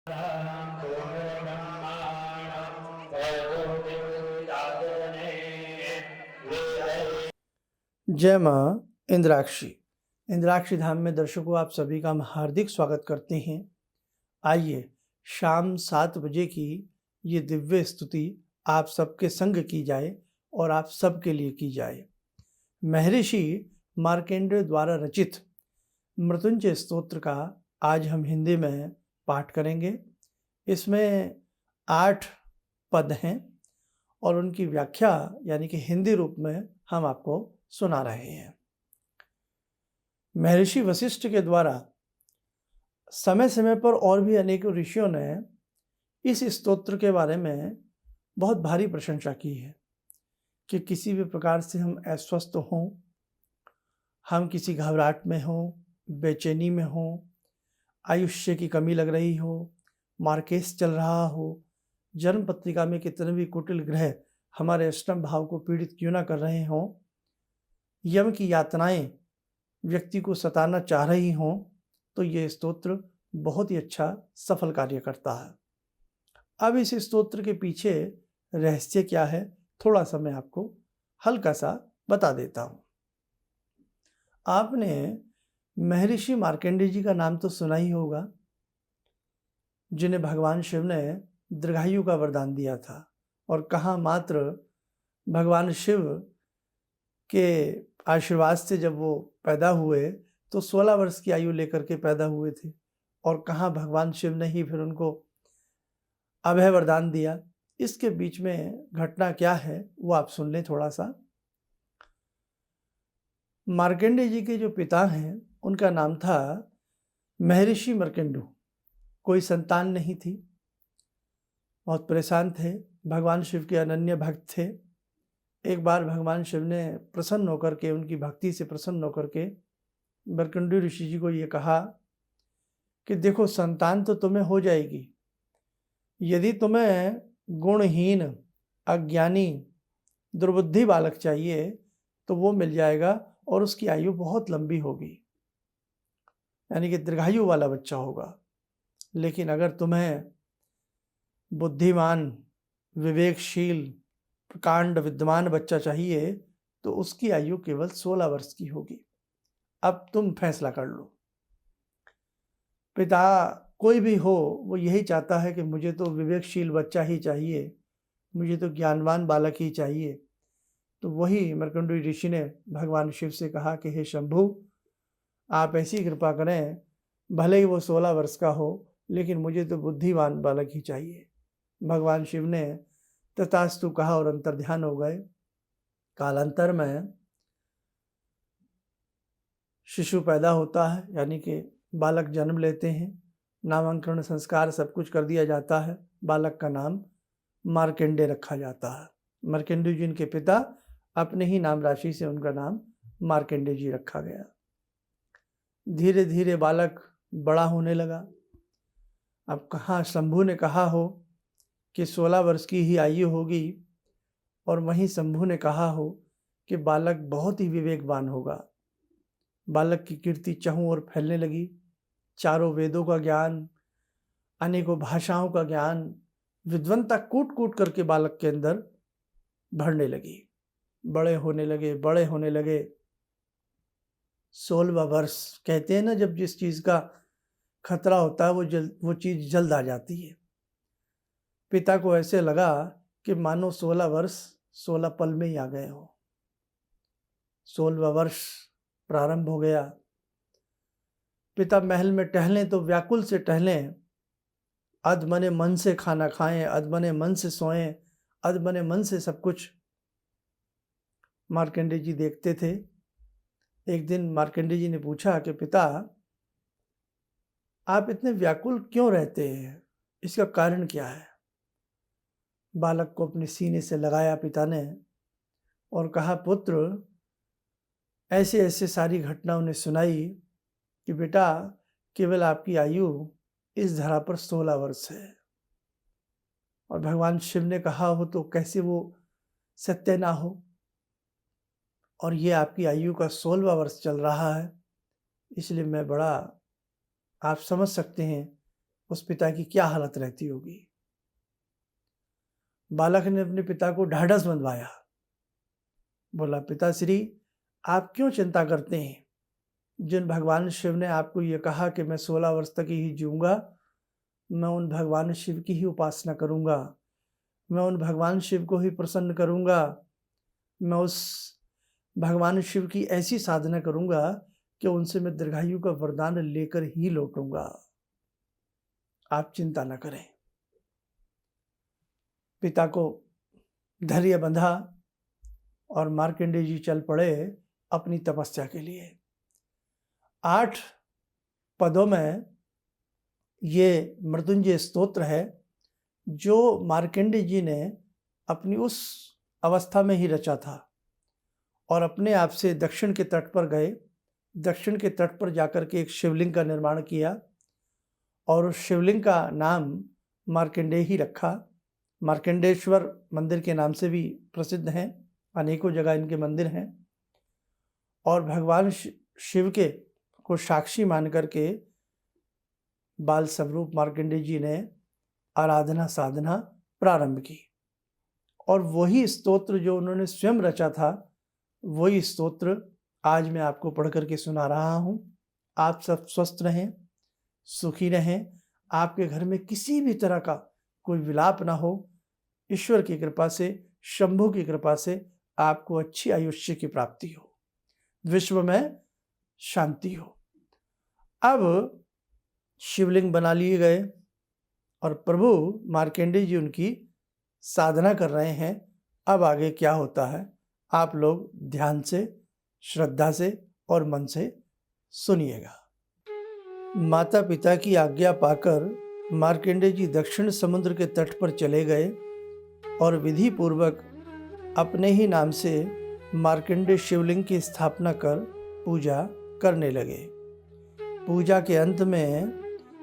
जय माँ इंद्राक्षी। इंद्राक्षी धाम में दर्शकों आप सभी का हम हार्दिक स्वागत करते हैं। आइए शाम 7 बजे की ये दिव्य स्तुति आप सबके संग की जाए और आप सबके लिए की जाए। महर्षि मार्कंडेय द्वारा रचित मृत्युंजय स्तोत्र का आज हम हिंदी में पाठ करेंगे। इसमें 8 पद हैं और उनकी व्याख्या यानी कि हिंदी रूप में हम आपको सुना रहे हैं। महर्षि वशिष्ठ के द्वारा समय समय पर और भी अनेक ऋषियों ने इस स्तोत्र के बारे में बहुत भारी प्रशंसा की है कि किसी भी प्रकार से हम अस्वस्थ हों, हम किसी घबराहट में हों, बेचैनी में हों, आयुष्य की कमी लग रही हो, मार्केस चल रहा हो, जन्म पत्रिका में कितने भी कुटिल ग्रह हमारे अष्टम भाव को पीड़ित क्यों ना कर रहे हों, यम की यातनाएं व्यक्ति को सताना चाह रही हों, तो ये स्तोत्र बहुत ही अच्छा सफल कार्य करता है। अब इस स्तोत्र के पीछे रहस्य क्या है, थोड़ा सा मैं आपको हल्का सा बता देता हूँ। आपने महर्षि मार्कंडेय जी का नाम तो सुना ही होगा, जिन्हें भगवान शिव ने दीर्घायु का वरदान दिया था। और कहा मात्र भगवान शिव के आशीर्वाद से जब वो पैदा हुए तो 16 वर्ष की आयु लेकर के पैदा हुए थे, और कहाँ भगवान शिव ने ही फिर उनको अभय वरदान दिया। इसके बीच में घटना क्या है वो आप सुन लें थोड़ा सा। मार्कंडेय जी के जो पिता हैं उनका नाम था महर्षि मार्कंडेय। कोई संतान नहीं थी, बहुत परेशान थे, भगवान शिव के अनन्य भक्त थे। एक बार भगवान शिव ने प्रसन्न होकर के, उनकी भक्ति से प्रसन्न होकर के मार्कंडेय ऋषि जी को ये कहा कि देखो, संतान तो तुम्हें हो जाएगी, यदि तुम्हें गुणहीन, अज्ञानी, दुर्बुद्धि बालक चाहिए तो वो मिल जाएगा और उसकी आयु बहुत लंबी होगी, यानी कि दीर्घायु वाला बच्चा होगा। लेकिन अगर तुम्हें बुद्धिमान, विवेकशील, प्रकांड विद्वान बच्चा चाहिए तो उसकी आयु केवल 16 वर्ष की होगी। अब तुम फैसला कर लो। पिता कोई भी हो वो यही चाहता है कि मुझे तो विवेकशील बच्चा ही चाहिए, मुझे तो ज्ञानवान बालक ही चाहिए। तो वही मार्कंडेय ऋषि ने भगवान शिव से कहा कि हे शंभु, आप ऐसी कृपा करें, भले ही वो 16 वर्ष का हो लेकिन मुझे तो बुद्धिमान बालक ही चाहिए। भगवान शिव ने तथास्तु कहा और अंतर्ध्यान हो गए। कालांतर में शिशु पैदा होता है, यानी कि बालक जन्म लेते हैं, नामकरण संस्कार सब कुछ कर दिया जाता है। बालक का नाम मार्कंडेय रखा जाता है। मार्कंडेय जी के पिता अपने ही नाम राशि से उनका नाम मार्कंडेय जी रखा गया। धीरे धीरे बालक बड़ा होने लगा। अब कहाँ शंभु ने कहा हो कि 16 वर्ष की ही आयु होगी, और वहीं शंभु ने कहा हो कि बालक बहुत ही विवेकवान होगा। बालक की कीर्ति चहुं ओर फैलने लगी। चारों वेदों का ज्ञान, अनेकों भाषाओं का ज्ञान, विद्वत्ता कूट कूट करके बालक के अंदर भरने लगी। बड़े होने लगे, बड़े होने लगे। 16वां वर्ष, कहते हैं ना, जब जिस चीज़ का खतरा होता है वो चीज़ जल्द आ जाती है। पिता को ऐसे लगा कि मानो 16 वर्ष 16 पल में ही आ गए हो। 16वां वर्ष प्रारंभ हो गया। पिता महल में टहलें तो व्याकुल से टहलें, अधमने मन से खाना खाएं, अधमने मन से सोएं, अधमने मन से सब कुछ मार्कंडेय जी देखते थे। एक दिन मार्कंडेय जी ने पूछा कि पिता, आप इतने व्याकुल क्यों रहते हैं, इसका कारण क्या है? बालक को अपने सीने से लगाया पिता ने और कहा, पुत्र, ऐसे ऐसे सारी घटना उन्हें सुनाई कि बेटा, केवल आपकी आयु इस धरा पर 16 वर्ष है, और भगवान शिव ने कहा हो तो कैसे वो सत्य ना हो, और ये आपकी आयु का 16वां वर्ष चल रहा है। इसलिए मैं बड़ा, आप समझ सकते हैं उस पिता की क्या हालत रहती होगी। बालक ने अपने पिता को ढाढ़स बंधवाया, बोला, पिताश्री आप क्यों चिंता करते हैं। जिन भगवान शिव ने आपको ये कहा कि मैं 16 वर्ष तक ही जीऊँगा, मैं उन भगवान शिव की ही उपासना करूँगा, मैं उन भगवान शिव को ही प्रसन्न करूँगा, मैं उस भगवान शिव की ऐसी साधना करूँगा कि उनसे मैं दीर्घायु का वरदान लेकर ही लौटूँगा, आप चिंता न करें। पिता को धैर्य बंधा और मार्कंडेय जी चल पड़े अपनी तपस्या के लिए। 8 पदों में ये मृत्युंजय स्तोत्र है जो मार्कंडेय जी ने अपनी उस अवस्था में ही रचा था और अपने आप से दक्षिण के तट पर गए। दक्षिण के तट पर जाकर के एक शिवलिंग का निर्माण किया और उस शिवलिंग का नाम मार्कंडेय ही रखा। मार्कंडेश्वर मंदिर के नाम से भी प्रसिद्ध हैं, अनेकों जगह इनके मंदिर हैं। और भगवान शिव के को साक्षी मान करके बाल स्वरूप मार्कंडेय जी ने आराधना साधना प्रारंभ की और वही स्तोत्र जो उन्होंने स्वयं रचा था, वही स्तोत्र आज मैं आपको पढ़ करके सुना रहा हूँ। आप सब स्वस्थ रहें, सुखी रहें, आपके घर में किसी भी तरह का कोई विलाप ना हो। ईश्वर की कृपा से, शंभु की कृपा से आपको अच्छी आयुष्य की प्राप्ति हो, विश्व में शांति हो। अब शिवलिंग बना लिए गए और प्रभु मार्कंडेय जी उनकी साधना कर रहे हैं। अब आगे क्या होता है आप लोग ध्यान से, श्रद्धा से और मन से सुनिएगा। माता पिता की आज्ञा पाकर मार्कंडेय जी दक्षिण समुद्र के तट पर चले गए और विधि पूर्वक अपने ही नाम से मार्कंडेय शिवलिंग की स्थापना कर पूजा करने लगे। पूजा के अंत में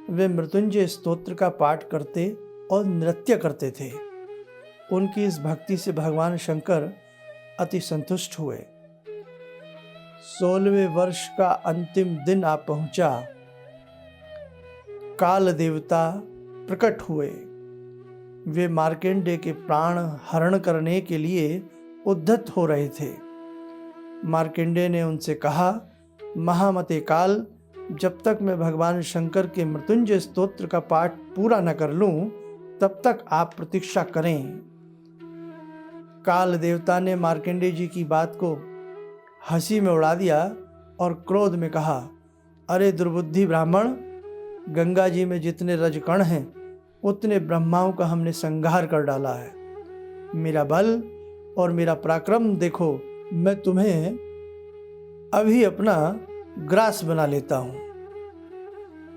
वे मृत्युंजय स्तोत्र का पाठ करते और नृत्य करते थे। उनकी इस भक्ति से भगवान शंकर अति संतुष्ट हुए। 16वें वर्ष का अंतिम दिन आ पहुंचा। काल देवता प्रकट हुए। वे मार्कंडेय के प्राण हरण करने के लिए उद्यत हो रहे थे। मार्कंडेय ने उनसे कहा, महामते काल, जब तक मैं भगवान शंकर के मृत्युंजय स्तोत्र का पाठ पूरा न कर लूं, तब तक आप प्रतीक्षा करें। काल देवता ने मार्कंडेय जी की बात को हंसी में उड़ा दिया और क्रोध में कहा, अरे दुर्बुद्धि ब्राह्मण, गंगा जी में जितने रजकण हैं उतने ब्रह्माओं का हमने संहार कर डाला है। मेरा बल और मेरा पराक्रम देखो, मैं तुम्हें अभी अपना ग्रास बना लेता हूँ।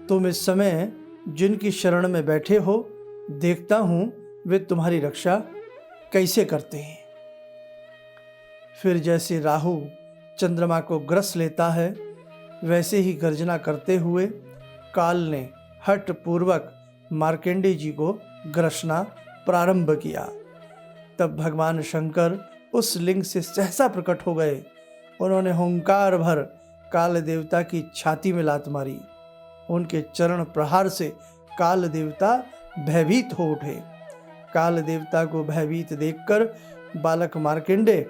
तुम इस समय जिनकी शरण में बैठे हो, देखता हूँ वे तुम्हारी रक्षा कैसे करते हैं। फिर जैसे राहु चंद्रमा को ग्रस लेता है, वैसे ही गर्जना करते हुए काल ने हठ पूर्वक मार्कंडेय जी को ग्रसना प्रारंभ किया। तब भगवान शंकर उस लिंग से सहसा प्रकट हो गए। उन्होंने हुंकार भर काल देवता की छाती में लात मारी। उनके चरण प्रहार से काल देवता भयभीत हो उठे। काल देवता को भयभीत देखकर बालक मार्कंडेय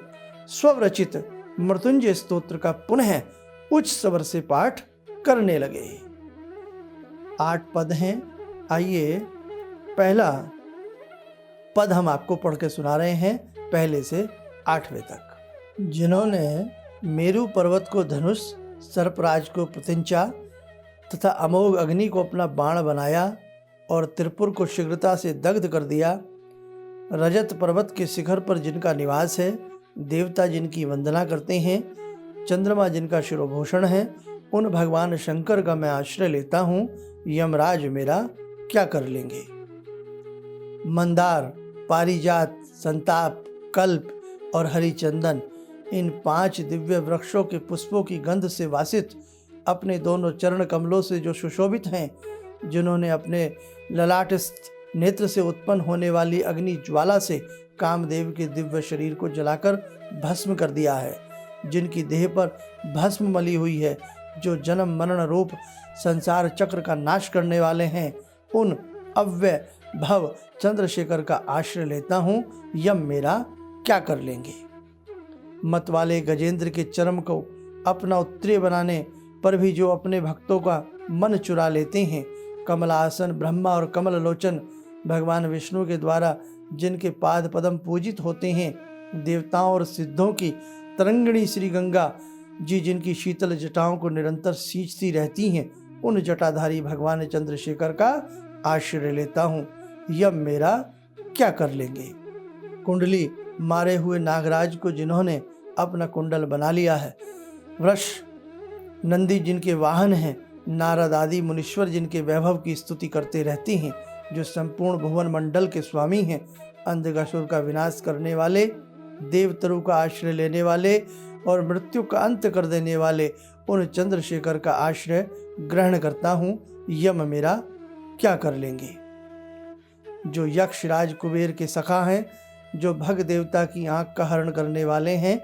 स्वरचित मृत्युंजय स्तोत्र का पुनः उच्च स्वर से पाठ करने लगे। 8 पद हैं। आइए पहला पद हम आपको पढ़ के सुना रहे हैं, पहले से 8वें तक। जिन्होंने मेरु पर्वत को धनुष, सर्पराज को प्रत्यंचा तथा अमोघ अग्नि को अपना बाण बनाया और त्रिपुर को शीघ्रता से दग्ध कर दिया, रजत पर्वत के शिखर पर जिनका निवास है, देवता जिनकी वंदना करते हैं, चंद्रमा जिनका शिरोभूषण है, उन भगवान शंकर का मैं आश्रय लेता हूँ। यमराज मेरा क्या कर लेंगे। मंदार, पारिजात, संताप, कल्प और हरिचंदन, इन 5 दिव्य वृक्षों के पुष्पों की गंध से वासित, अपने दोनों चरण कमलों से जो सुशोभित हैं, जिन्होंने अपने ललाटस्थ नेत्र से उत्पन्न होने वाली अग्नि ज्वाला से कामदेव के दिव्य शरीर को जलाकर भस्म कर दिया है, जिनकी देह पर भस्म मली हुई है, जो जन्म मरण रूप संसार चक्र का नाश करने वाले हैं, उन अव्यय भव चंद्रशेखर का आश्रय लेता हूँ, यम मेरा क्या कर लेंगे। मत वाले गजेंद्र के चरम को अपना उत्तरीय बनाने पर भी जो अपने भक्तों का मन चुरा लेते हैं, कमलासन ब्रह्मा और कमल लोचन भगवान विष्णु के द्वारा जिनके पाद पद्म पूजित होते हैं, देवताओं और सिद्धों की तरंगिणी श्री गंगा जी जिनकी शीतल जटाओं को निरंतर सींचती रहती हैं, उन जटाधारी भगवान चंद्रशेखर का आश्रय लेता हूँ, यम मेरा क्या कर लेंगे। कुंडली मारे हुए नागराज को जिन्होंने अपना कुंडल बना लिया है, वृष नंदी जिनके वाहन हैं, नारद आदि मुनीश्वर जिनके वैभव की स्तुति करते रहते हैं, जो संपूर्ण भुवन मंडल के स्वामी हैं, अंधकासुर का विनाश करने वाले, देवतरु का आश्रय लेने वाले और मृत्यु का अंत कर देने वाले उन चंद्रशेखर का आश्रय ग्रहण करता हूँ, यम मेरा क्या कर लेंगे। जो यक्ष राज कुबेर के सखा हैं, जो भग देवता की आंख का हरण करने वाले हैं,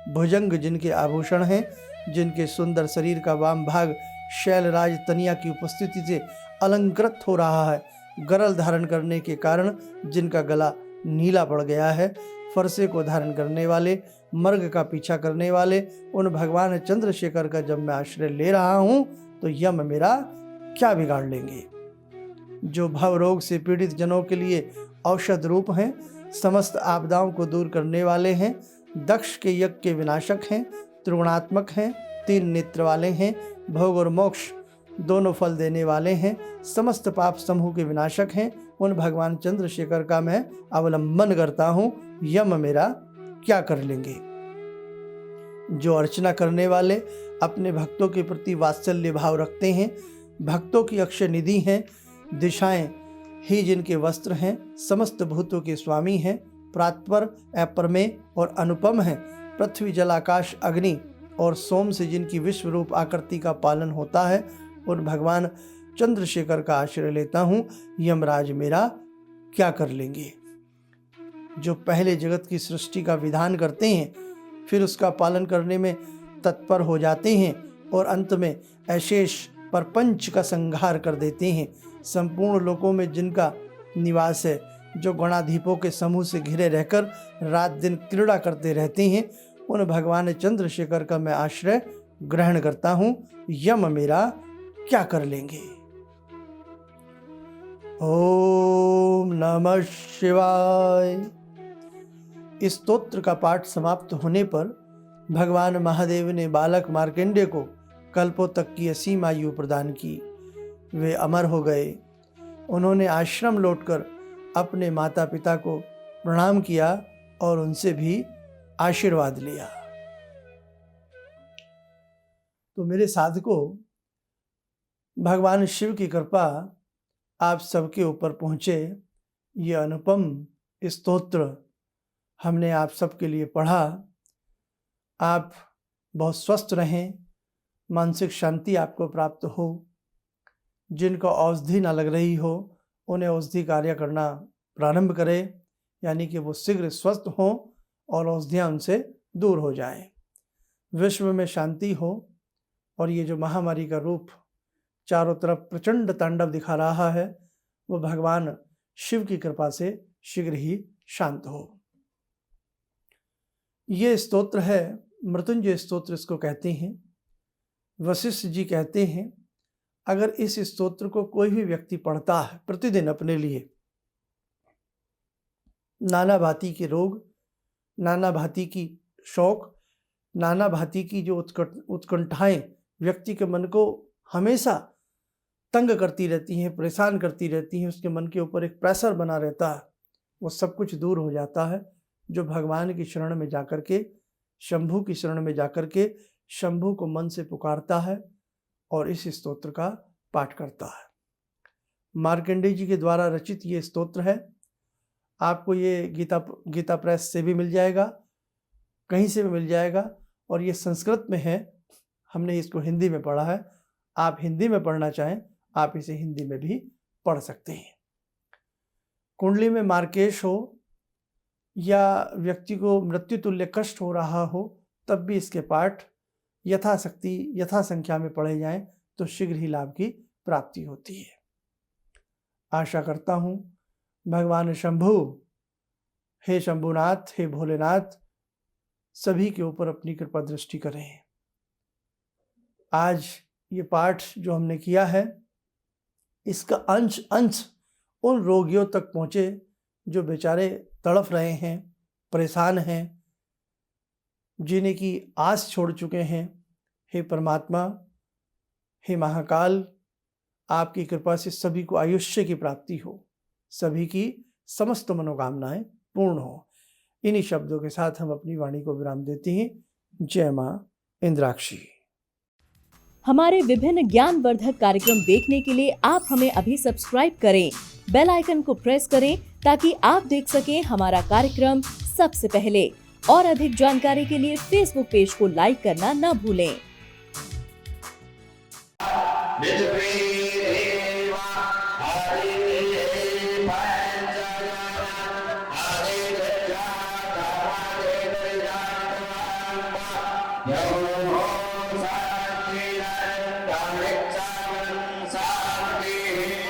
भुजंग जिनके आभूषण हैं, जिनके सुंदर शरीर का वाम भाग शैलराज तनिया की उपस्थिति से अलंकृत हो रहा है, गरल धारण करने के कारण जिनका गला नीला पड़ गया है, फरसे को धारण करने वाले, मर्ग का पीछा करने वाले उन भगवान चंद्रशेखर का जब मैं आश्रय ले रहा हूँ, तो यम मेरा क्या बिगाड़ लेंगे। जो भव रोग से पीड़ित जनों के लिए औषध रूप हैं, समस्त आपदाओं को दूर करने वाले हैं, दक्ष के यज्ञ के विनाशक हैं, त्रिगुणात्मक हैं, 3 नेत्र वाले हैं, भोग और मोक्ष दोनों फल देने वाले हैं, समस्त पाप समूह के विनाशक हैं, उन भगवान चंद्रशेखर का मैं अवलंबन करता हूँ, यम मेरा क्या कर लेंगे। जो अर्चना करने वाले अपने भक्तों के प्रति वात्सल्य भाव रखते हैं, भक्तों की अक्षय निधि हैं, दिशाएं ही जिनके वस्त्र हैं, समस्त भूतों के स्वामी हैं, प्रातपर अप्रमेय और अनुपम हैं, पृथ्वी जल आकाश अग्नि और सोम से जिनकी विश्व रूप आकृति का पालन होता है, उन भगवान चंद्रशेखर का आश्रय लेता हूँ, यमराज मेरा क्या कर लेंगे। जो पहले जगत की सृष्टि का विधान करते हैं, फिर उसका पालन करने में तत्पर हो जाते हैं और अंत में अशेष परपंच का संहार कर देते हैं, संपूर्ण लोकों में जिनका निवास है, जो गणाधीपों के समूह से घिरे रहकर रात दिन क्रीड़ा करते रहते हैं, उन भगवान चंद्रशेखर का मैं आश्रय ग्रहण करता हूँ, यम मेरा क्या कर लेंगे। ओम नमः शिवाय। इस स्तोत्र का पाठ समाप्त होने पर भगवान महादेव ने बालक मार्कंडेय को कल्पों तक की असीम आयु प्रदान की। वे अमर हो गए। उन्होंने आश्रम लौटकर अपने माता पिता को प्रणाम किया और उनसे भी आशीर्वाद लिया। तो मेरे साधकों, भगवान शिव की कृपा आप सबके ऊपर पहुँचे। ये अनुपम स्तोत्र हमने आप सबके लिए पढ़ा। आप बहुत स्वस्थ रहें, मानसिक शांति आपको प्राप्त हो। जिनको औषधि ना लग रही हो, उन्हें औषधि कार्य करना प्रारंभ करें, यानी कि वो शीघ्र स्वस्थ हों और औषधियाँ उनसे दूर हो जाएं। विश्व में शांति हो और ये जो महामारी का रूप चारों तरफ प्रचंड तांडव दिखा रहा है, वो भगवान शिव की कृपा से शीघ्र ही शांत हो। ये स्तोत्र है मृत्युंजय स्तोत्र, इसको कहते हैं। वशिष्ठ जी कहते हैं, अगर इस स्तोत्र को कोई भी व्यक्ति पढ़ता है प्रतिदिन अपने लिए, नाना भांति के रोग, नाना भांति की शौक, नाना भांति की जो उत्कंठाएं व्यक्ति के मन को हमेशा तंग करती रहती हैं, परेशान करती रहती हैं, उसके मन के ऊपर एक प्रेशर बना रहता है, वो सब कुछ दूर हो जाता है जो भगवान की शरण में जाकर के, शंभु की शरण में जाकर के शंभु को मन से पुकारता है और इस स्तोत्र का पाठ करता है। मार्कंडेय जी के द्वारा रचित ये स्तोत्र है। आपको ये गीता प्रेस से भी मिल जाएगा, कहीं से भी मिल जाएगा, और ये संस्कृत में है। हमने इसको हिंदी में पढ़ा है। आप हिंदी में पढ़ना चाहें, आप इसे हिंदी में भी पढ़ सकते हैं। कुंडली में मार्केश हो या व्यक्ति को मृत्यु तुल्य कष्ट हो रहा हो, तब भी इसके पाठ यथाशक्ति यथा संख्या में पढ़े जाएं तो शीघ्र ही लाभ की प्राप्ति होती है। आशा करता हूँ भगवान शंभु, हे शंभुनाथ, हे भोलेनाथ, सभी के ऊपर अपनी कृपा दृष्टि करें। आज ये पाठ जो हमने किया है, इसका अंश अंश उन रोगियों तक पहुँचे जो बेचारे तड़फ रहे हैं, परेशान हैं, जीने की आस छोड़ चुके हैं। हे परमात्मा, हे महाकाल, आपकी कृपा से सभी को आयुष्य की प्राप्ति हो, सभी की समस्त मनोकामनाएं पूर्ण हो। इन्हीं शब्दों के साथ हम अपनी वाणी को विराम देते हैं। जय मां इंद्राक्षी। हमारे विभिन्न ज्ञानवर्धक कार्यक्रम देखने के लिए आप हमें अभी सब्सक्राइब करें, बेल आइकन को प्रेस करें ताकि आप देख सकें हमारा कार्यक्रम सबसे पहले। और अधिक जानकारी के लिए फेसबुक पेज को लाइक करना न भूलें। Yo,